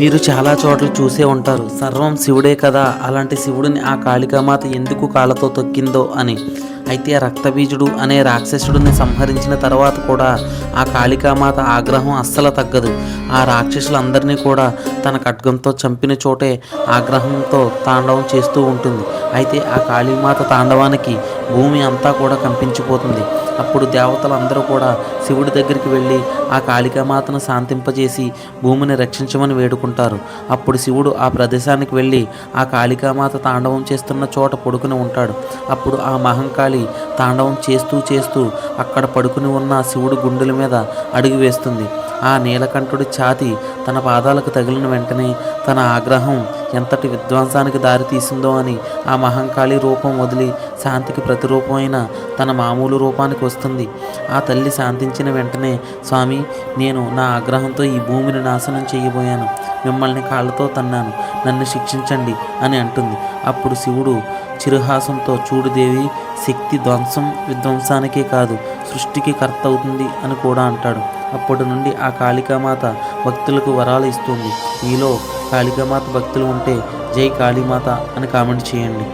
మీరు చాలా చోట్ల చూసే ఉంటారు, సర్వం శివుడే కదా, అలాంటి శివుడిని ఆ కాళికామాత ఎందుకు కాళ్ళతో తొక్కిందో అని. అయితే ఆ రక్తబీజుడు అనే రాక్షసుడిని సంహరించిన తర్వాత కూడా ఆ కాళికామాత ఆగ్రహం అస్సలు తగ్గదు. ఆ రాక్షసులందరినీ కూడా తన ఖడ్గంతో చంపిన చోటే ఆగ్రహంతో తాండవం చేస్తూ ఉంటుంది. అయితే ఆ కాళీమాత తాండవానికి భూమి అంతా కూడా కంపించిపోతుంది. అప్పుడు దేవతలందరూ కూడా శివుడి దగ్గరికి వెళ్ళి ఆ కాళికామాతను శాంతింపజేసి భూమిని రక్షించమని వేడుకుంటారు. అప్పుడు శివుడు ఆ ప్రదేశానికి వెళ్ళి ఆ కాళికామాత తాండవం చేస్తున్న చోట పడుకుని ఉంటాడు. అప్పుడు ఆ మహంకాళి తాండవం చేస్తూ చేస్తూ అక్కడ పడుకుని ఉన్న శివుడు గుండెల మీద అడుగు వేస్తుంది. ఆ నీలకంఠుడి ఛాతి తన పాదాలకు తగిలిన వెంటనే తన ఆగ్రహం ఎంతటి విధ్వంసానికి దారి తీసిందో అని ఆ మహంకాళి రూపం వదిలి శాంతికి ప్రతిరూపమైన తన మామూలు రూపానికి వస్తుంది. ఆ తల్లి శాంతించిన వెంటనే, స్వామి, నేను నా ఆగ్రహంతో ఈ భూమిని నాశనం చేయబోయాను, మిమ్మల్ని కాళ్ళతో తన్నాను, నన్ను శిక్షించండి అని అంటుంది. అప్పుడు శివుడు చిరుహాసంతో, చూడు దేవి, శక్తి విధ్వంసానికే కాదు సృష్టికి కర్త అవుతుంది అని కూడా అంటాడు. అప్పటి నుండి ఆ కాళికామాత భక్తులకు వరాలు ఇస్తుంది. మీలో కాళికామాత భక్తులు ఉంటే జై కాళీమాత అని కామెంట్ చేయండి.